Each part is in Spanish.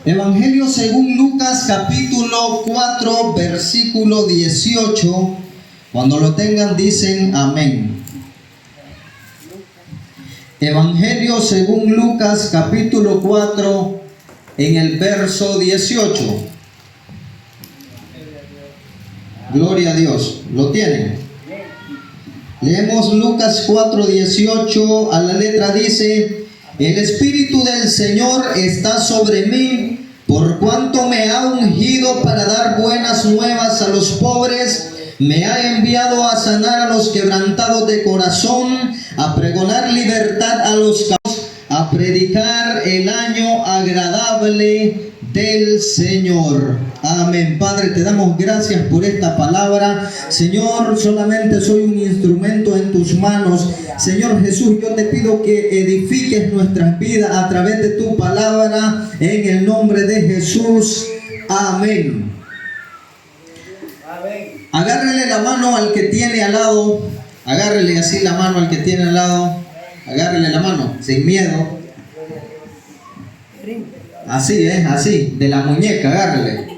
Evangelio según Lucas capítulo 4 versículo 18. Cuando lo tengan dicen amén. Evangelio según Lucas capítulo 4 en el verso 18. Gloria a Dios. ¿Lo tienen? Leemos Lucas 4:18. A la letra dice: el Espíritu del Señor está sobre mí, por cuanto me ha ungido para dar buenas nuevas a los pobres, me ha enviado a sanar a los quebrantados de corazón, a pregonar libertad a los cautivos, a predicar el año agradable del Señor. Amén. Padre, te damos gracias por esta palabra. Señor, solamente soy un instrumento en tus manos. Señor Jesús, yo te pido que edifiques nuestras vidas a través de tu palabra, en el nombre de Jesús. Amén. Agárrele la mano al que tiene al lado. Agárrele así la mano al que tiene al lado. Agárrele la mano, sin miedo. Así, así, de la muñeca, agárrele.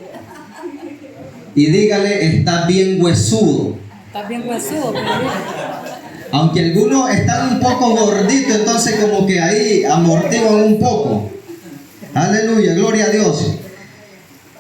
Y dígale: está bien huesudo. Está bien huesudo, pero... Aunque algunos están un poco gorditos, entonces como que ahí amortiguan un poco. Aleluya, gloria a Dios.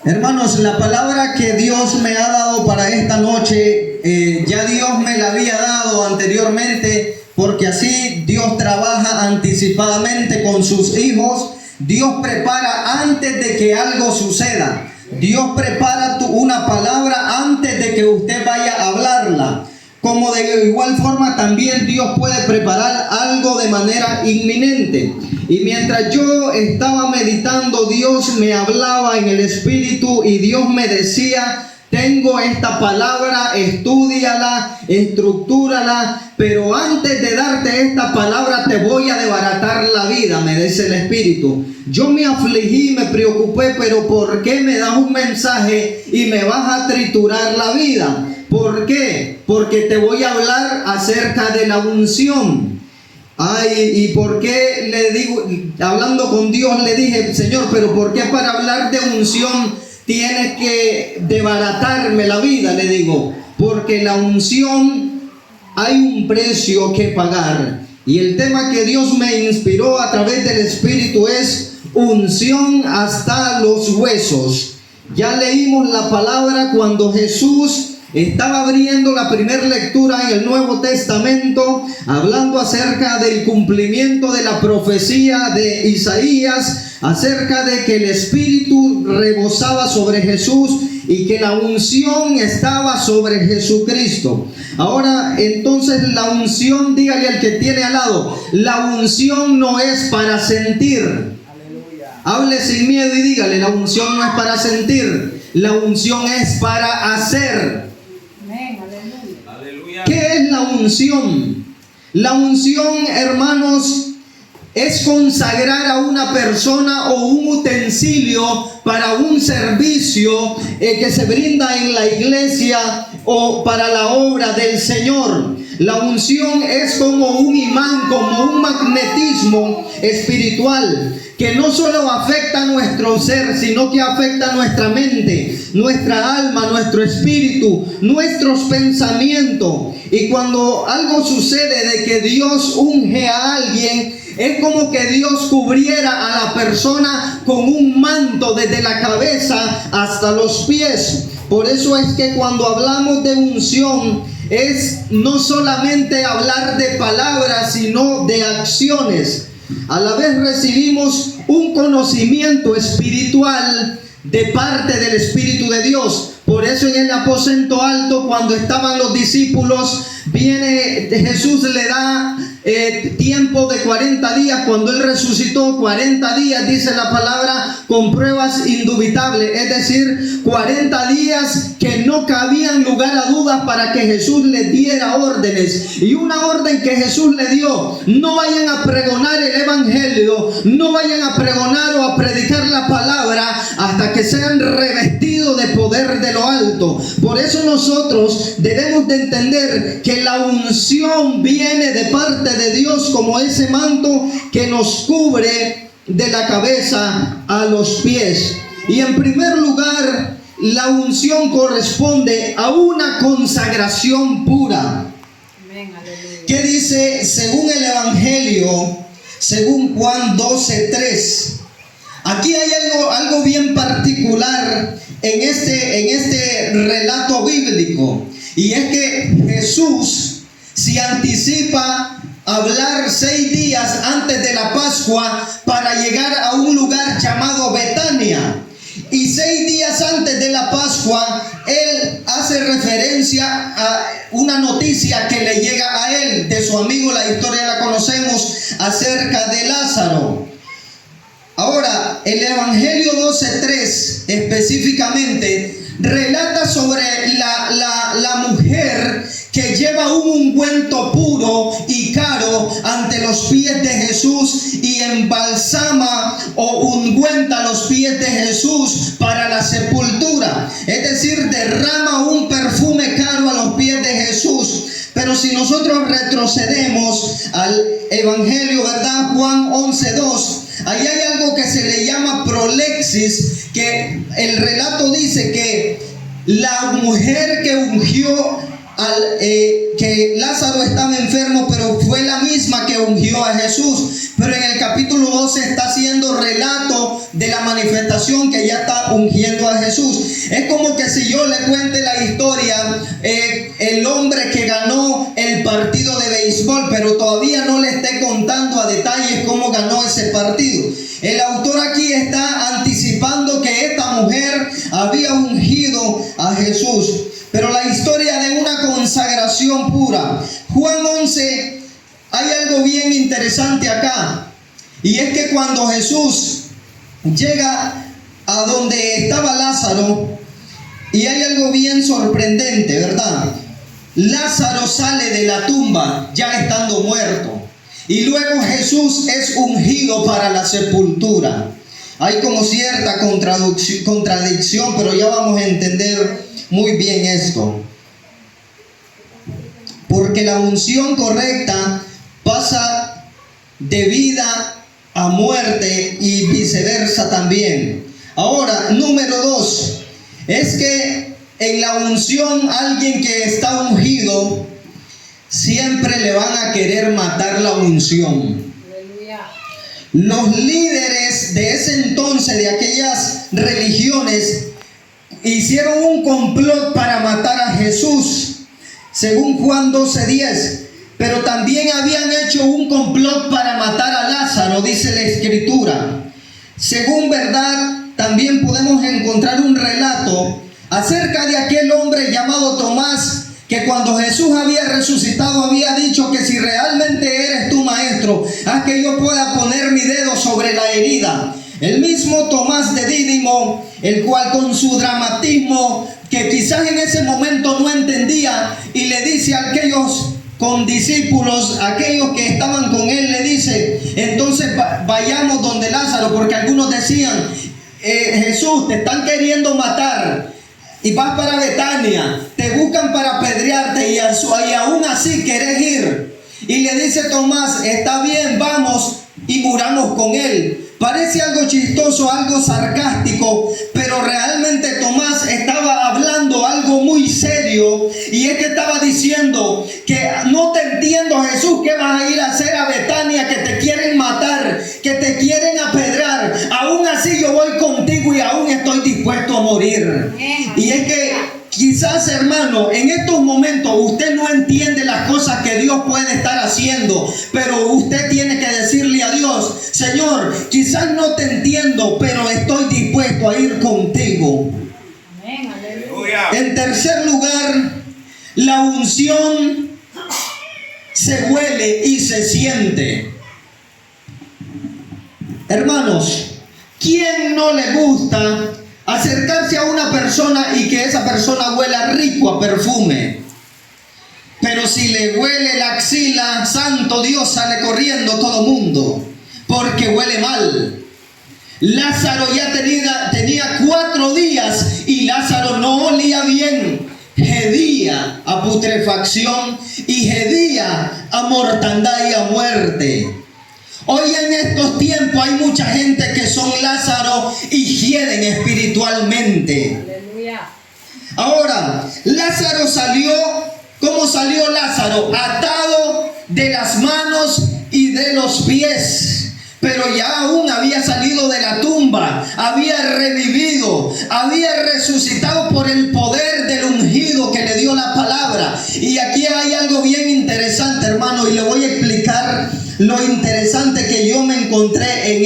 Hermanos, la palabra que Dios me ha dado para esta noche, ya Dios me la había dado anteriormente, porque así Dios trabaja anticipadamente con sus hijos. Dios prepara antes de que algo suceda. Dios prepara una palabra antes de que usted vaya a hablarla. Como de igual forma también Dios puede preparar algo de manera inminente. Y mientras yo estaba meditando, Dios me hablaba en el Espíritu y Dios me decía: tengo esta palabra, estúdiala, estructúrala, pero antes de darte esta palabra te voy a desbaratar la vida, me dice el Espíritu. Yo me afligí, me preocupé, pero ¿por qué me das un mensaje y me vas a triturar la vida? ¿Por qué? Porque te voy a hablar acerca de la unción. Ay, ¿y por qué le digo? Hablando con Dios le dije: Señor, pero ¿por qué para hablar de unción tienes que desbaratarme la vida? Le digo, porque la unción hay un precio que pagar. Y el tema que Dios me inspiró a través del Espíritu es unción hasta los huesos. Ya leímos la palabra cuando Jesús estaba abriendo la primera lectura en el Nuevo Testamento, hablando acerca del cumplimiento de la profecía de Isaías, acerca de que el Espíritu rebosaba sobre Jesús y que la unción estaba sobre Jesucristo. Ahora, entonces, la unción, dígale al que tiene al lado, la unción no es para sentir. Hable sin miedo y dígale: la unción no es para sentir, la unción es para hacer. ¿Qué es la unción? La unción, hermanos, es consagrar a una persona o un utensilio para un servicio que se brinda en la iglesia o para la obra del Señor. La unción es como un imán, como un magnetismo espiritual que no solo afecta a nuestro ser, sino que afecta a nuestra mente, nuestra alma, nuestro espíritu, nuestros pensamientos. Y cuando algo sucede de que Dios unge a alguien, es como que Dios cubriera a la persona con un manto desde la cabeza hasta los pies. Por eso es que cuando hablamos de unción, es no solamente hablar de palabras, sino de acciones. A la vez recibimos un conocimiento espiritual de parte del Espíritu de Dios. Por eso en el aposento alto, cuando estaban los discípulos, viene Jesús, le da tiempo de 40 días. Cuando Él resucitó, 40 días, dice la palabra, con pruebas indubitables. Es decir, 40 días que no cabían lugar a dudas para que Jesús les diera órdenes. Y una orden que Jesús le dio: no vayan a pregonar el evangelio, no vayan a pregonar o a predicar la palabra hasta que sean revestidos de poder de lo alto. Por eso nosotros debemos de entender que la unción viene de parte de Dios como ese manto que nos cubre de la cabeza a los pies. Y en primer lugar, la unción corresponde a una consagración pura. ¿Qué dice según el Evangelio, según Juan 12:3? Aquí hay algo bien particular en este relato bíblico. Y es que Jesús se anticipa a hablar 6 días antes de la Pascua para llegar a un lugar llamado Betania. Y 6 días antes de la Pascua, él hace referencia a una noticia que le llega a él, de su amigo, la historia la conocemos, acerca de Lázaro. Ahora, el Evangelio 12:3 específicamente relata sobre la mujer que lleva un ungüento puro y caro ante los pies de Jesús y embalsama o ungüenta los pies de Jesús para la sepultura. Es decir, derrama un perfume caro a los pies de Jesús. Pero si nosotros retrocedemos al Evangelio, ¿verdad? Juan 11:2. Ahí hay algo que se le llama prolexis, que el relato dice que la mujer que ungió que Lázaro estaba enfermo, pero fue la misma que ungió a Jesús. Pero en el capítulo 12 está haciendo relato de la manifestación que ya está ungiendo a Jesús. Es como que si yo le cuente la historia, el hombre que ganó el partido de béisbol, pero todavía no le esté contando a detalles cómo ganó ese partido. El autor aquí está anticipando que esta mujer había ungido a Jesús. Pero la historia de una consagración pura. Juan 11, hay algo bien interesante acá. Y es que cuando Jesús llega a donde estaba Lázaro, y hay algo bien sorprendente, ¿verdad? Lázaro sale de la tumba ya estando muerto. Y luego Jesús es ungido para la sepultura. Hay como cierta contradicción, pero ya vamos a entender muy bien esto. Porque la unción correcta pasa de vida a muerte y viceversa también. Ahora, número 2, es que en la unción alguien que está ungido siempre le van a querer matar la unción. Los líderes de ese entonces, de aquellas religiones, hicieron un complot para matar a Jesús, según Juan 12:10. Pero también habían hecho un complot para matar a Lázaro, dice la Escritura. Según verdad, también podemos encontrar un relato acerca de aquel hombre llamado Tomás, que cuando Jesús había resucitado había dicho que si realmente eres tu maestro, haz que yo pueda poner mi dedo sobre la herida. El mismo Tomás de Dídimo, el cual con su dramatismo, que quizás en ese momento no entendía, y le dice a aquellos condiscípulos, aquellos que estaban con él, le dice, entonces vayamos donde Lázaro, porque algunos decían, Jesús, te están queriendo matar, y vas para Betania, te buscan para apedrearte, y aún así querés ir. Y le dice Tomás, está bien, vamos y muramos con él. Parece algo chistoso, algo sarcástico, pero realmente Tomás estaba hablando algo muy serio, y es que estaba diciendo que no te entiendo, Jesús, ¿qué vas a ir a hacer a Betania? Que te quieren matar, que te quieren apedrear, aún así yo voy contigo y aún estoy dispuesto a morir. Y es que quizás, hermano, en estos momentos usted no entiende las cosas que Dios puede estar haciendo, pero usted tiene que decirle a Dios, Señor, quizás no te entiendo, pero estoy dispuesto a ir contigo. Amén, aleluya. En tercer lugar, la unción se huele y se siente. Hermanos, ¿quién no le gusta acercarse a una persona y que esa persona huela rico a perfume? Pero si le huele la axila, santo Dios, sale corriendo todo mundo, porque huele mal. Lázaro ya tenía 4 días y Lázaro no olía bien. Hedía a putrefacción y hedía a mortandad y a muerte. Hoy en estos tiempos hay mucha gente que son Lázaro y hieren espiritualmente. Aleluya. Ahora, Lázaro salió, ¿cómo salió Lázaro? Atado de las manos y de los pies. Pero ya aún había salido de la tumba, había revivido, había resucitado por el poder del ungido que le dio la palabra. Y aquí hay algo bien interesante, hermano, y le voy a explicar lo interesante que yo me encontré en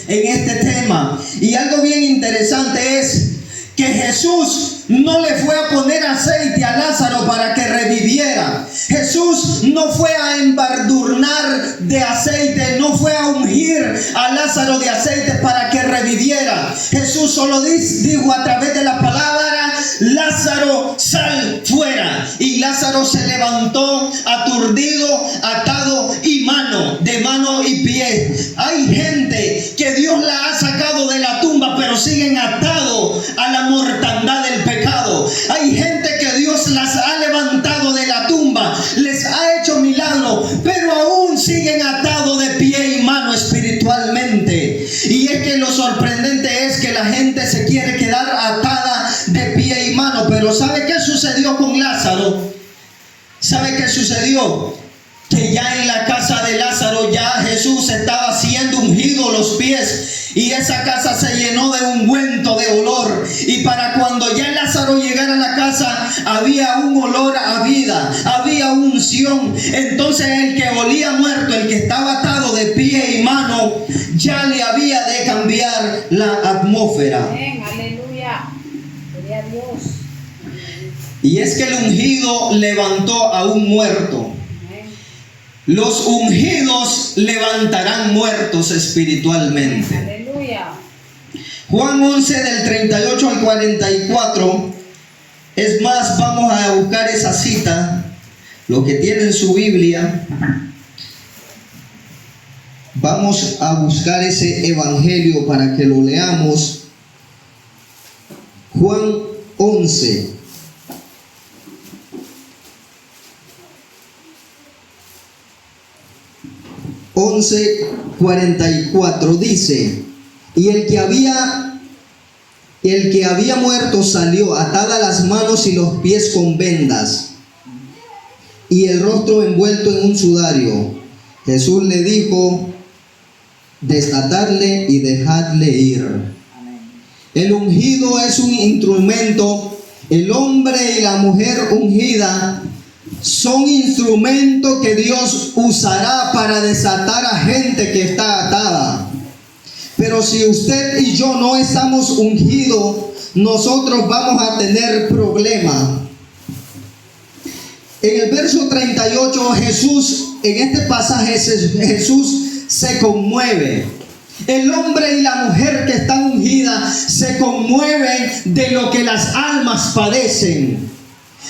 este tema. Y algo bien interesante es que Jesús no le fue a poner aceite a Lázaro para que reviviera. Jesús no fue a embadurnar de aceite, no fue a ungir a Lázaro de aceite para que reviviera. Jesús solo dijo a través de la palabra: Lázaro, sal fuera. Y Lázaro se levantó aturdido, atado de mano y pie. Hay gente que Dios la ha sacado de la tumba, pero siguen atados a la mortandad del pecado. Hay gente que Dios las ha levantado de la tumba, les ha hecho milagros, pero aún siguen atados de pie y mano espiritualmente. Y es que lo sorprendente es que la gente se quiere quedar atada de pie y mano. Pero ¿sabe qué sucedió con Lázaro? ¿Sabe qué sucedió? Que ya en la casa de Lázaro ya Jesús estaba siendo ungido los pies, y esa casa se llenó de ungüento, de olor. Y para cuando ya Lázaro llegara a la casa, había un olor a vida, había unción. Entonces el que olía muerto, el que estaba atado de pie y mano, ya le había de cambiar la atmósfera. Amén, aleluya. Gloria a Dios. Y es que el ungido levantó a un muerto. Los ungidos levantarán muertos espiritualmente. Aleluya. Juan 11 del 38 al 44. Es más, vamos a buscar esa cita. Lo que tienen su Biblia, vamos a buscar ese evangelio para que lo leamos. Juan 11. 11:44 dice: y el que había muerto salió, atada las manos y los pies con vendas, y el rostro envuelto en un sudario. Jesús le dijo: desatadle y dejadle ir. El ungido es un instrumento. El hombre y la mujer ungida son instrumentos que Dios usará para desatar a gente que está atada. Pero si usted y yo no estamos ungidos, nosotros vamos a tener problemas. En el verso 38, Jesús, en este pasaje, Jesús se conmueve. El hombre y la mujer que están ungidas se conmueven de lo que las almas padecen.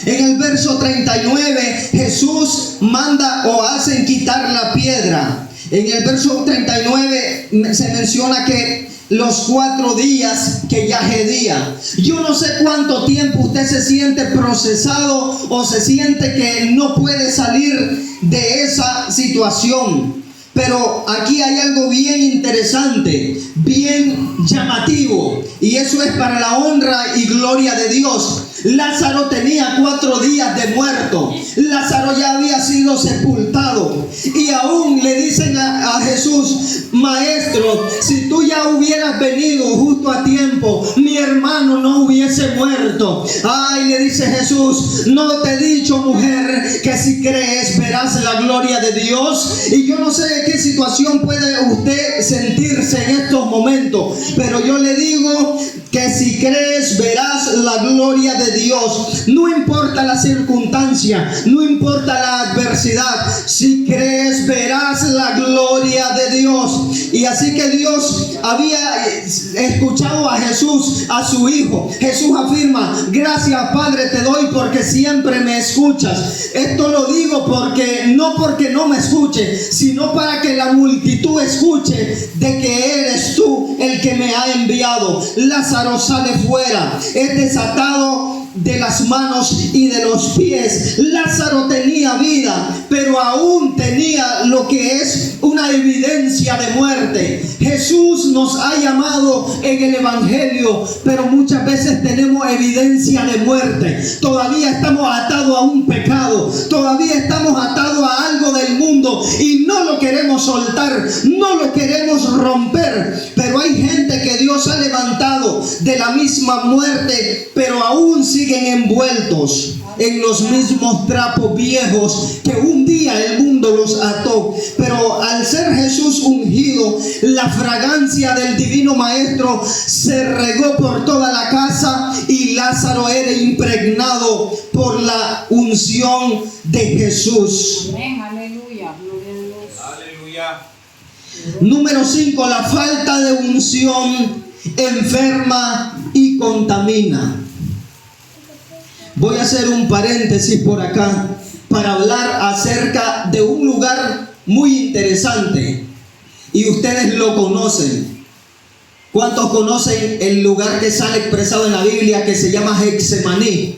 En el verso 39, Jesús manda o hacen quitar la piedra. En el verso 39 se menciona que los 4 días que Yahedía. Yo no sé cuánto tiempo usted se siente procesado o se siente que no puede salir de esa situación. Pero aquí hay algo bien interesante, bien llamativo, y eso es para la honra y gloria de Dios. Lázaro tenía 4 días de muerto. Lázaro ya había sido sepultado, y aún le dicen a Jesús: maestro, si tú ya hubieras venido justo a tiempo, mi hermano no hubiese muerto. Ay, le dice Jesús: no te he dicho, mujer, que si crees verás la gloria de Dios. Y yo no sé de qué situación puede usted sentirse en estos momentos, pero yo le digo que si crees verás la gloria de Dios. No importa la circunstancia, no importa la adversidad, si crees verás la gloria de Dios. Y así que Dios había escuchado a Jesús, a su hijo. Jesús afirma: gracias, Padre, te doy porque siempre me escuchas. Esto lo digo no porque no me escuche, sino para que la multitud escuche de que eres tú el que me ha enviado. Lázaro sale fuera, es desatado de las manos y de los pies. Lázaro tenía vida, pero aún tenía lo que es una evidencia de muerte. Jesús nos ha llamado en el Evangelio, pero muchas veces tenemos evidencia de muerte. Todavía estamos atados a un pecado, todavía estamos atados a algo del mundo y no lo queremos soltar, no lo queremos romper. Pero hay gente que Dios ha levantado de la misma muerte, pero aún siguen envueltos en los mismos trapos viejos que un día el mundo los ató. Pero al ser Jesús ungido, la fragancia del divino Maestro se regó por toda la casa y Lázaro era impregnado por la unción de Jesús. Amén, aleluya, gloria a Dios. Aleluya. Número 5, la falta de unción enferma y contamina. Voy a hacer un paréntesis por acá para hablar acerca de un lugar muy interesante y ustedes lo conocen. ¿Cuántos conocen el lugar que sale expresado en la Biblia que se llama Getsemaní?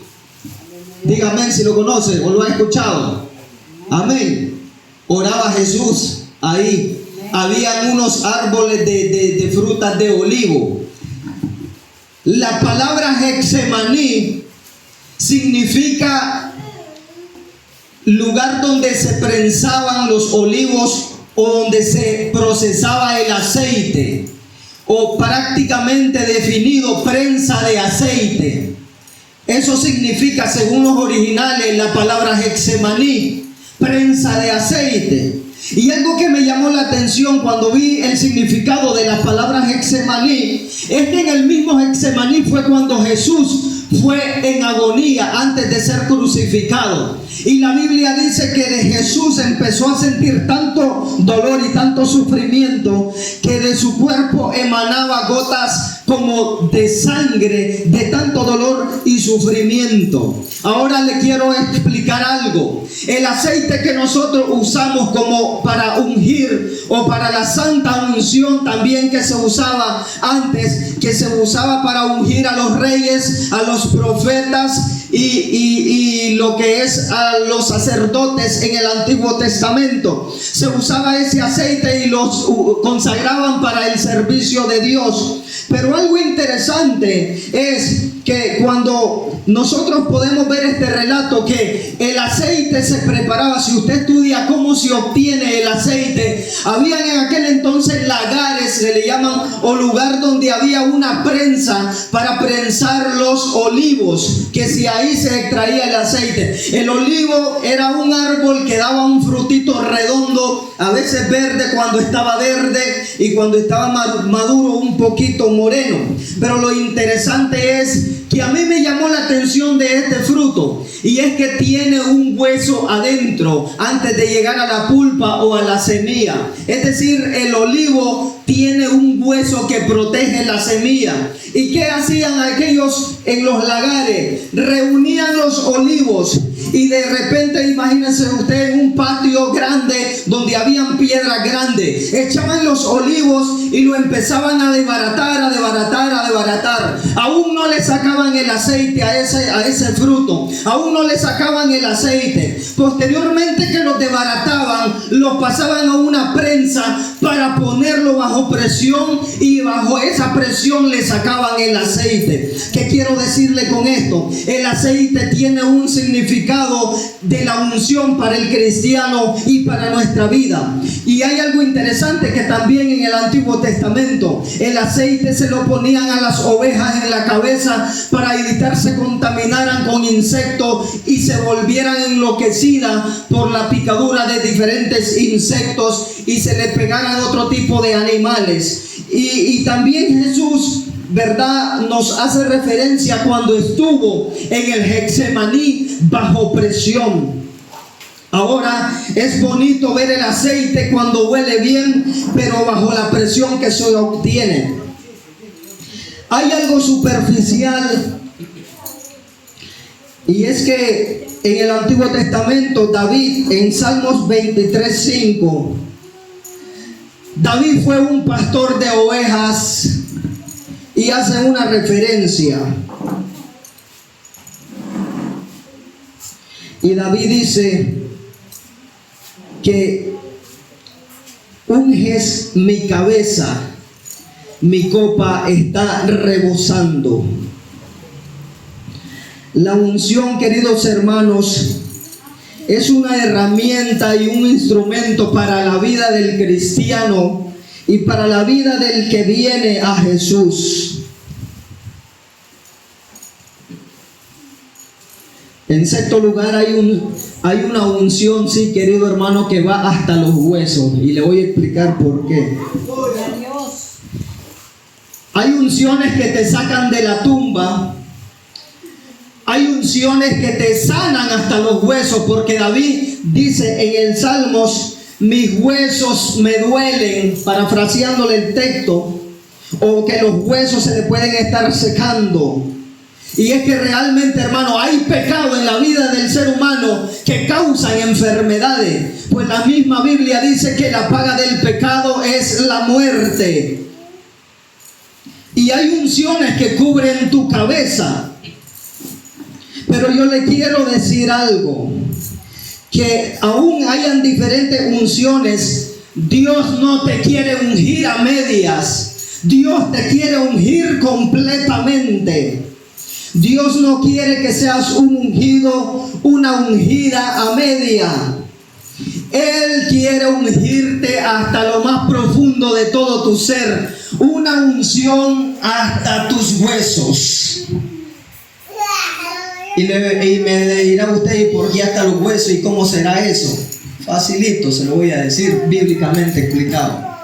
Díganme si lo conocen o lo han escuchado. Amén. Oraba Jesús ahí. Habían unos árboles de frutas de olivo. La palabra Getsemaní significa lugar donde se prensaban los olivos o donde se procesaba el aceite, o prácticamente definido, prensa de aceite. Eso significa, según los originales, la palabra Getsemaní, prensa de aceite. Y algo que me llamó la atención cuando vi el significado de las palabras Getsemaní es que en el mismo Getsemaní fue cuando Jesús fue en agonía antes de ser crucificado. Y la Biblia dice que de Jesús empezó a sentir tanto dolor y tanto sufrimiento que de su cuerpo emanaba gotas como de sangre, de tanto dolor y sufrimiento. Ahora le quiero explicar algo. El aceite que nosotros usamos como para ungir o para la santa unción también que se usaba antes, que se usaba para ungir a los reyes, a los profetas y lo que es a los sacerdotes en el Antiguo Testamento. Se usaba ese aceite y los consagraban para el servicio de Dios. Pero algo interesante es que cuando nosotros podemos ver este relato que el aceite se preparaba, si usted estudia cómo se obtiene el aceite, habían en aquel entonces lagares, se le llaman, o lugar donde había una prensa para prensar los olivos, que si ahí se extraía el aceite. El olivo era un árbol que daba un frutito redondo, a veces verde cuando estaba verde y cuando estaba maduro un poquito moreno. Pero lo interesante es que a mí me llamó la atención de este fruto, y es que tiene un hueso adentro antes de llegar a la pulpa o a la semilla. Es decir, el olivo tiene un hueso que protege la semilla. ¿Y qué hacían aquellos en los lagares? Reunían los olivos y de repente, imagínense usted, un patio grande donde habían piedras grandes, echaban los olivos y lo empezaban a desbaratar, a desbaratar, a desbaratar. Aún no le sacaban el aceite a ese fruto, aún no le sacaban el aceite. Posteriormente que los desbarataban, los pasaban a una prensa para ponerlo bajo presión, y bajo esa presión le sacaban el aceite. ¿Qué quiero decirle con esto? El aceite tiene un significado de la unción para el cristiano y para nuestra vida. Y hay algo interesante que también en el Antiguo Testamento el aceite se lo ponían a las ovejas en la cabeza para evitar se contaminaran con insectos y se volvieran enloquecidas por la picadura de diferentes insectos y se le pegaran otro tipo de animales. Y también Jesús, ¿verdad?, nos hace referencia cuando estuvo en el Getsemaní bajo presión. Ahora es bonito ver el aceite cuando huele bien, pero bajo la presión que se obtiene. Hay algo superficial, y es que en el Antiguo Testamento David, en Salmos 23:5, David fue un pastor de ovejas y hace una referencia. Y David dice que unges mi cabeza, mi copa está rebosando. La unción, queridos hermanos, es una herramienta y un instrumento para la vida del cristiano y para la vida del que viene a Jesús. En sexto lugar, hay una unción, sí, querido hermano, que va hasta los huesos, y le voy a explicar por qué. Hay unciones que te sacan de la tumba. Hay unciones que te sanan hasta los huesos, porque David dice en el Salmos: mis huesos me duelen, parafraseándole el texto, o que los huesos se le pueden estar secando. Y es que realmente, hermano, hay pecado en la vida del ser humano que causan enfermedades. Pues la misma Biblia dice que la paga del pecado es la muerte. Y hay unciones que cubren tu cabeza. Pero yo le quiero decir algo, que aún hayan diferentes unciones, Dios no te quiere ungir a medias. Dios te quiere ungir completamente. Dios no quiere que seas un ungido, una ungida a media. Él quiere ungirte hasta lo más profundo de todo tu ser. Una unción hasta tus huesos. Y me dirá usted: ¿y por qué hasta los huesos? ¿Y cómo será eso? Facilito, se lo voy a decir, bíblicamente explicado.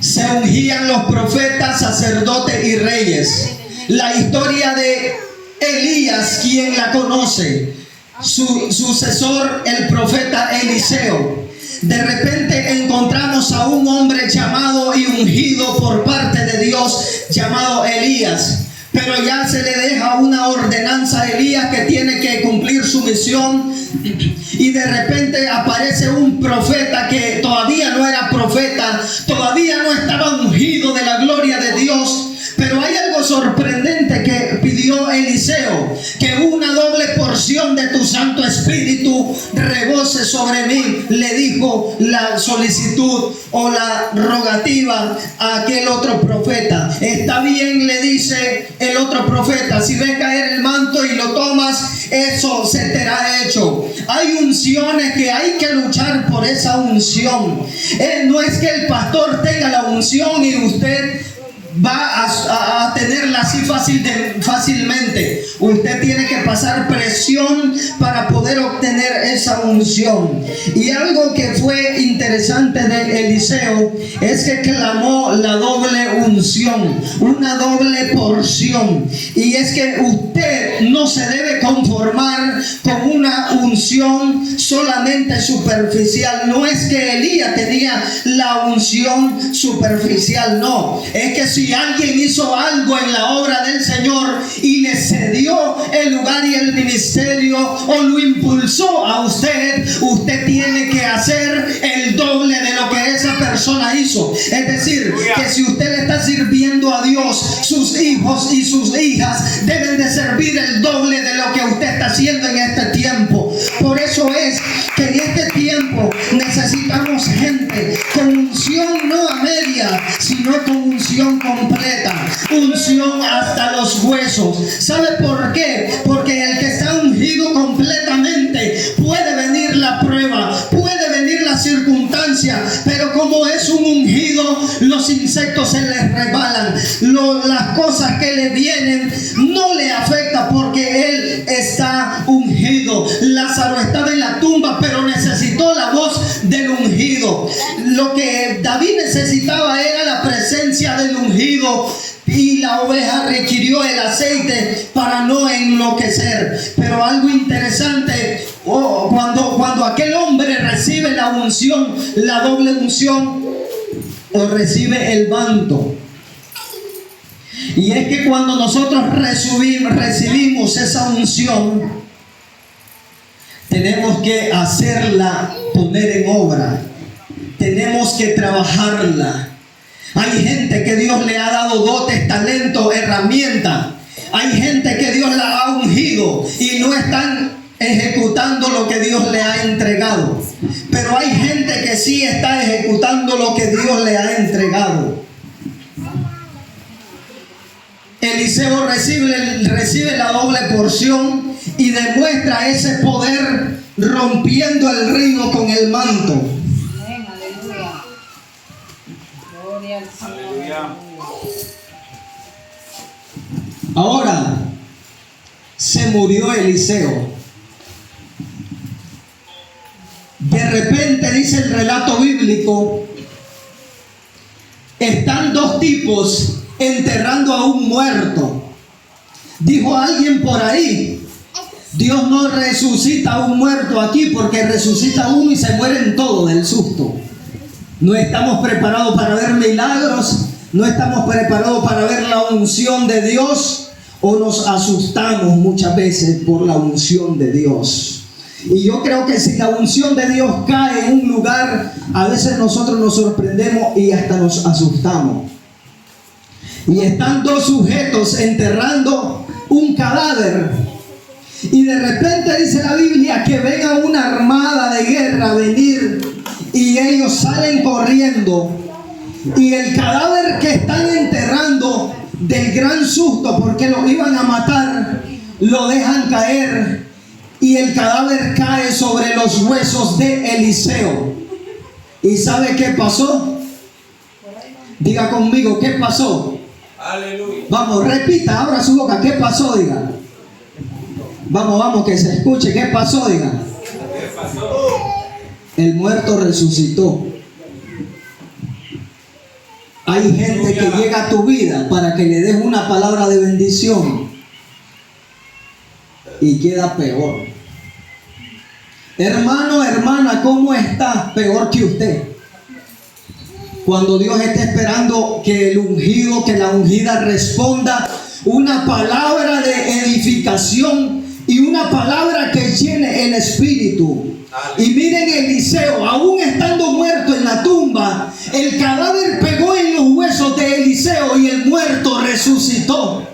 Se ungían los profetas, sacerdotes y reyes. La historia de Elías, ¿quién la conoce? Su sucesor, el profeta Eliseo. De repente encontramos a un hombre llamado y ungido por parte de Dios, llamado Elías. Pero ya se le deja una ordenanza a Elías que tiene que cumplir su misión. Y de repente aparece un profeta que todavía no era profeta, todavía no estaba ungido de la gloria de Dios. Pero hay algo sorprendente que pidió Eliseo: que una doble porción de tu Santo Espíritu rebose sobre mí. Le dijo la solicitud o la rogativa a aquel otro profeta. Está bien, le dice el otro profeta, si ves caer el manto y lo tomas, eso se te hará hecho. Hay unciones que hay que luchar por esa unción. No es que el pastor tenga la unción y usted va a tenerla así fácilmente. Usted tiene que pasar presión para poder obtener esa unción. Y algo que fue interesante de Eliseo es que clamó la doble unción, una doble porción. Y es que usted no se debe conformar con una unción solamente superficial. No es que Elías tenía la unción superficial, no. Es que si alguien hizo algo en la obra del Señor y le cedió el lugar y el ministerio o lo impulsó a usted, usted tiene que hacer el doble de lo que esa persona hizo. Es decir, que si usted le está sirviendo a Dios, sus hijos y sus hijas deben de servir el doble de lo que usted está haciendo en este tiempo. Por eso es que en este tiempo necesitamos gente con unción no a media, sino con unción completa, unción hasta los huesos. ¿Sabe por qué? Porque el que está ungido completamente, puede venir la prueba, puede venir la circunstancia, pero como es un ungido, los insectos se les resbalan, las cosas que le vienen no le afecta, porque él está ungido. Lázaro estaba en la tumba, pero necesitó la voz del ungido. Lo que David necesitaba era la presencia del ungido, y la oveja requirió el aceite para no enloquecer. Pero algo interesante, cuando aquel hombre recibe la unción, la doble unción, o recibe el manto. Y es que cuando nosotros recibimos esa unción, tenemos que hacerla, poner en obra. Tenemos que trabajarla. Hay gente que Dios le ha dado dotes, talento, herramientas. Hay gente que Dios la ha ungido y no están ejecutando lo que Dios le ha entregado. Pero hay gente que sí está ejecutando lo que Dios le ha entregado. Eliseo recibe la doble porción y demuestra ese poder rompiendo el reino con el manto. Amén, aleluya. Gloria al Señor. Aleluya. Ahora, se murió Eliseo. De repente, dice el relato bíblico, están dos tipos enterrando a un muerto. Dijo alguien por ahí, Dios no resucita a un muerto aquí porque resucita a uno y se mueren todos del susto. No estamos preparados para ver milagros, no estamos preparados para ver la unción de Dios, o nos asustamos muchas veces por la unción de Dios. Y yo creo que si la unción de Dios cae en un lugar, a veces nosotros nos sorprendemos y hasta nos asustamos. Y están dos sujetos enterrando un cadáver. Y de repente dice la Biblia que ven a una armada de guerra venir y ellos salen corriendo. Y el cadáver que están enterrando, del gran susto porque lo iban a matar, lo dejan caer y el cadáver cae sobre los huesos de Eliseo. ¿Y sabe qué pasó? Diga conmigo, ¿qué pasó? Aleluya. Vamos, repita, abra su boca, ¿qué pasó? Diga. Vamos, que se escuche, ¿qué pasó? Diga. ¿Qué pasó? El muerto resucitó. Hay gente que llega a tu vida para que le des una palabra de bendición y queda peor. Hermano, hermana, ¿cómo estás? Peor que usted. Cuando Dios está esperando que el ungido, que la ungida responda una palabra de edificación y una palabra que llene el espíritu. Y miren, Eliseo, aún estando muerto en la tumba, el cadáver pegó en los huesos de Eliseo y el muerto resucitó.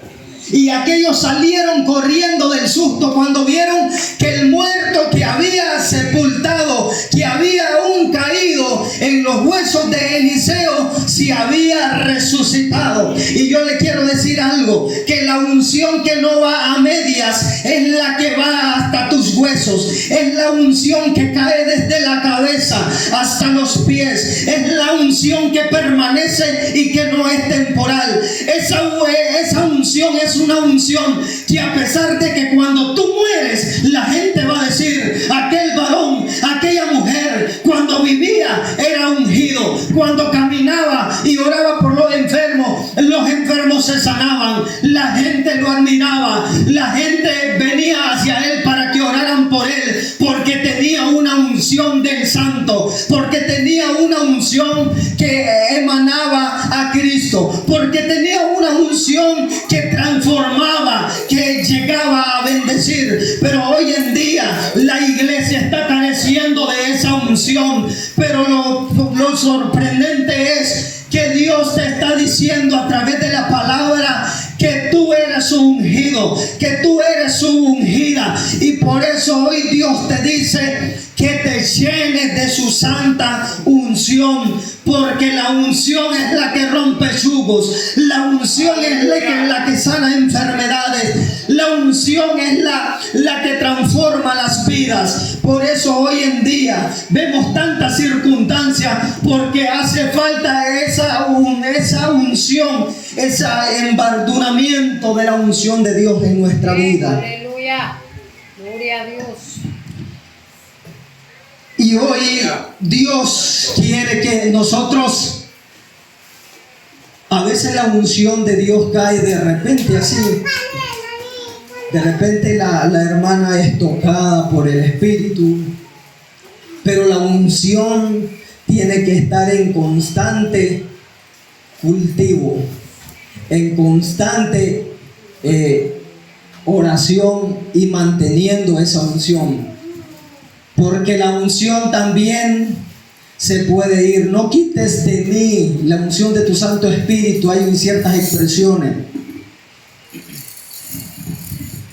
Y aquellos salieron corriendo del susto cuando vieron que el muerto que había sepultado, que había aún caído en los huesos de Eliseo, se había resucitado. Y yo le quiero decir algo, que la unción que no va a medias es la que va hasta tus huesos. Es la unción que cae desde la cabeza hasta los pies. Es la unción que permanece y que no es temporal. Esa unción es una unción que, a pesar de que cuando tú mueres, la gente va a decir, aquel varón, aquella mujer, cuando vivía era ungido, cuando caminaba y oraba por los enfermos se sanaban, la gente lo admiraba, la gente venía hacia él para que oraran por él, porque tenía una unción del Santo, porque tenía una unción que emanaba a Cristo, porque tenía una unción que transformaba, que llegaba a bendecir. Pero hoy en día la iglesia está careciendo de esa unción. Pero lo sorprendente es que Dios te está diciendo a través de la palabra que tú eres su ungido, que tú eres su ungida. Y por eso hoy Dios te dice que te llenes de su santa unción, porque la unción es la que rompe yugos, la unción es la que sana enfermedades, la unción es la que transforma las vidas. Por eso hoy en día vemos tantas circunstancias, porque hace falta esa unción, ese embadurnamiento de la unción de Dios en nuestra vida. Aleluya, gloria a Dios. Y hoy Dios quiere que nosotros, a veces la unción de Dios cae de repente así. De repente la hermana es tocada por el Espíritu, pero la unción tiene que estar en constante cultivo, en constante oración y manteniendo esa unción. Porque la unción también se puede ir. No quites de mí la unción de tu Santo Espíritu. Hay ciertas expresiones.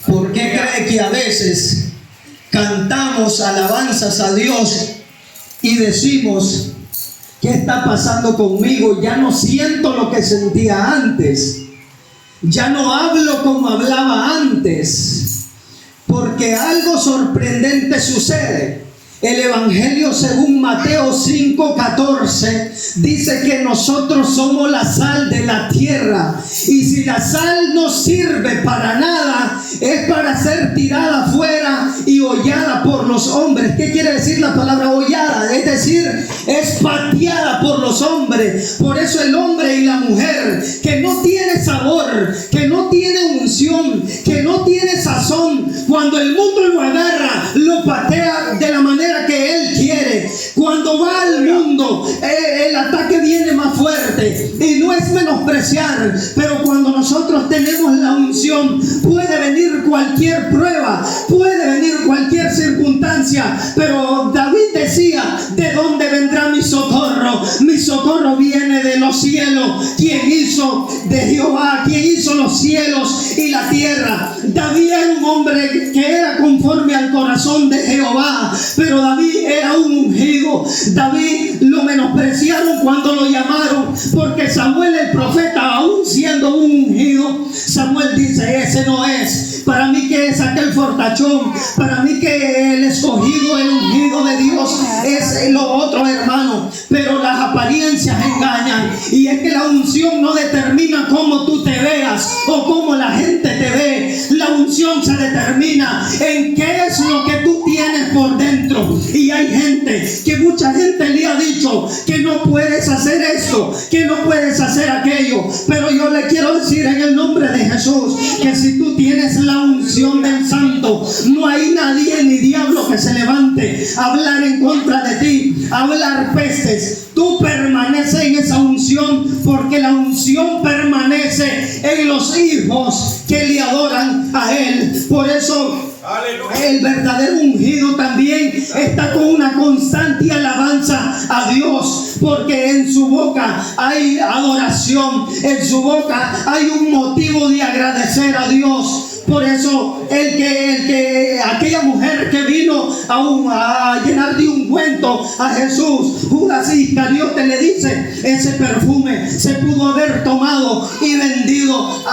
¿Por qué cree que a veces cantamos alabanzas a Dios y decimos, ¿qué está pasando conmigo? Ya no siento lo que sentía antes. Ya no hablo como hablaba antes. Porque algo sorprendente sucede. El Evangelio según Mateo 5:14 dice que nosotros somos la sal de la tierra. Y si la sal no sirve para nada, es para ser tirada afuera y hollada por los hombres. ¿Qué quiere decir la palabra hollada? Es decir, es pateada por los hombres. Por eso el hombre y la mujer que no tiene sabor, que no tiene unción, que no tiene sazón, cuando el mundo lo agarra, lo patea de la manera que él quiere. Cuando va al mundo, el ataque viene más fuerte y no es menospreciar, pero cuando nosotros tenemos la unción, puede venir cualquier prueba, puede venir cualquier circunstancia, pero David decía, ¿de dónde vendrá mi socorro? Mi socorro viene de los cielos. ¿Quién hizo? De Jehová. ¿Quién hizo los cielos y la tierra? David era un hombre que era conforme al corazón de Jehová, pero David era un ungido. David lo menospreciaron cuando lo llamaron, porque Samuel el profeta, aún siendo un ungido, Samuel dice, ese no es. Para mí que es aquel fortachón, para mí que el escogido, el ungido de Dios es lo otro, hermano. Pero las apariencias engañan, y es que la unción no determina cómo tú te veas o cómo la gente te ve. La unción se determina en qué es lo que tú tienes por dentro. Y hay gente, que mucha gente le ha dicho que no puedes hacer esto, que no puedes hacer aquello, pero yo le quiero decir en el nombre de Jesús que si tú tienes la unción del Santo, no hay nadie ni diablo que se levante a hablar en contra de ti, a hablar pestes. Tú permaneces en esa unción, porque la unción permanece en los hijos que le adoran a Él. Por eso el verdadero ungido también está con una constante alabanza a Dios, porque en su boca hay adoración, en su boca hay un motivo de agradecer a Dios. Por eso aquella mujer que vino a llenar de ungüento a Jesús, Judas Iscariote le dice, ese perfume se pudo haber tomado y vendido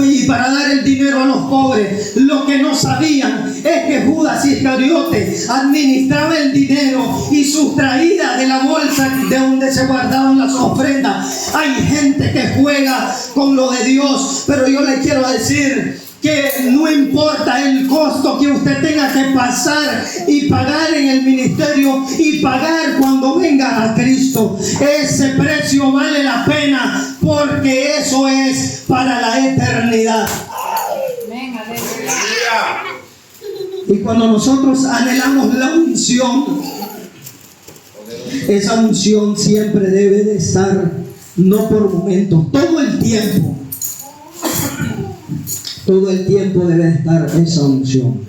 y para dar el dinero a los pobres. Lo que no sabían es que Judas Iscariote administraba el dinero y sustraía de la bolsa de donde se guardaban las ofrendas. Hay gente que juega con lo de Dios, pero yo le quiero decir que no importa el costo que usted tenga que pasar y pagar en el ministerio y pagar cuando venga a Cristo, ese precio vale la pena, porque eso es para la eternidad. Amén, aleluya. Y cuando nosotros anhelamos la unción, esa unción siempre debe de estar, no por momentos, todo el tiempo. Todo el tiempo debe estar esa unción.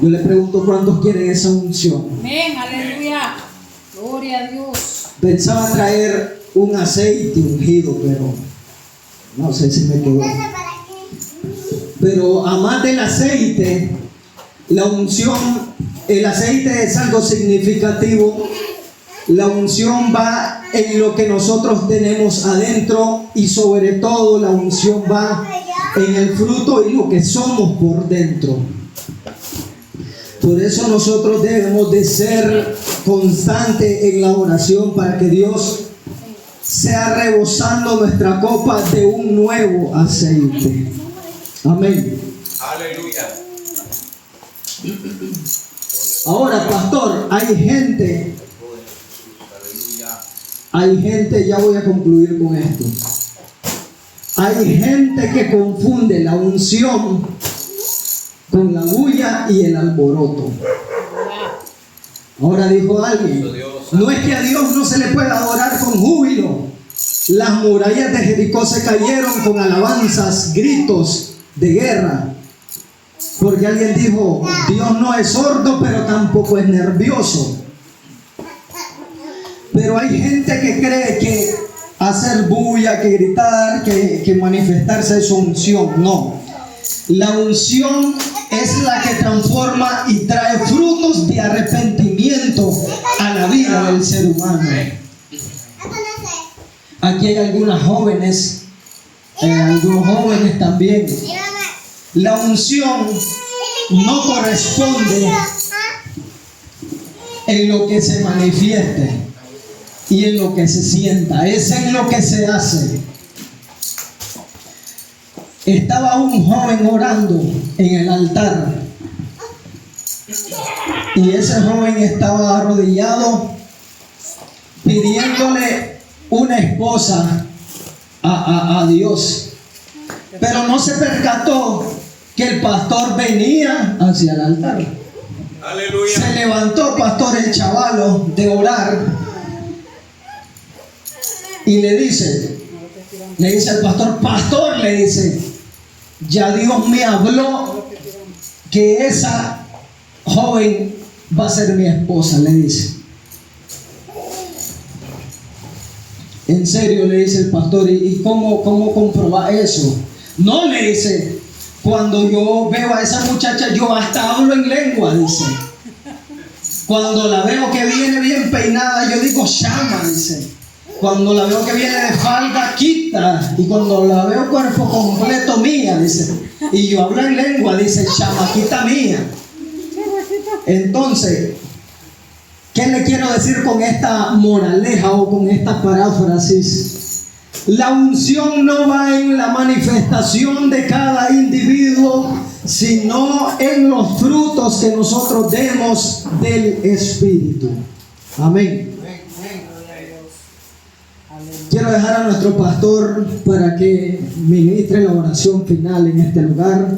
Yo le pregunto, ¿cuántos quieren esa unción? Amén, aleluya. Gloria a Dios. Pensaba traer un aceite ungido, pero no sé si me quedó. Pero a más del aceite, la unción, el aceite es algo significativo. La unción va en lo que nosotros tenemos adentro, y sobre todo la unción va en el fruto y lo que somos por dentro. Por eso nosotros debemos de ser constantes en la oración, para que Dios sea rebosando nuestra copa de un nuevo aceite. Amén. Aleluya. Ahora, pastor, hay gente, ya voy a concluir con esto. Hay gente que confunde la unción con la bulla y el alboroto. Ahora dijo alguien, no es que a Dios no se le pueda adorar con júbilo. Las murallas de Jericó se cayeron con alabanzas, gritos de guerra. Porque alguien dijo, Dios no es sordo, pero tampoco es nervioso. Pero hay gente que cree que hacer bulla, que gritar, que manifestarse es unción. No. La unción es la que transforma y trae frutos de arrepentimiento a la vida del ser humano. Aquí hay algunas jóvenes, algunos jóvenes también. La unción no corresponde en lo que se manifieste y en lo que se sienta, es en lo que se hace. Estaba un joven orando en el altar y ese joven estaba arrodillado pidiéndole una esposa a Dios, pero no se percató que el pastor venía hacia el altar. Aleluya. Se levantó, pastor, el chavalo de orar y le dice al pastor, le dice, ya Dios me habló que esa joven va a ser mi esposa, le dice. En serio, le dice el pastor, ¿y cómo comprobar eso? No, le dice, cuando yo veo a esa muchacha, yo hasta hablo en lengua, dice. Cuando la veo que viene bien peinada, yo digo, llama, dice. Cuando la veo que viene de falda, quita. Y cuando la veo cuerpo completo, mía, dice. Y yo hablo en lengua, dice, chamaquita mía. Entonces, ¿qué le quiero decir con esta moraleja o con esta paráfrasis? La unción no va en la manifestación de cada individuo, sino en los frutos que nosotros demos del Espíritu. Amén. Quiero dejar a nuestro pastor para que ministre la oración final en este lugar.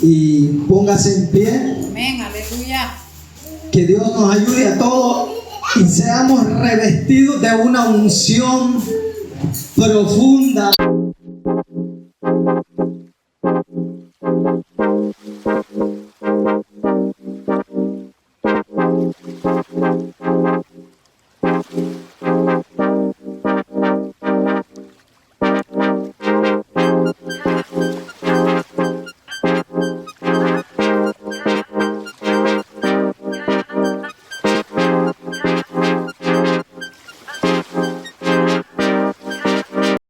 Y póngase en pie. Amén, aleluya. Que Dios nos ayude a todos y seamos revestidos de una unción profunda.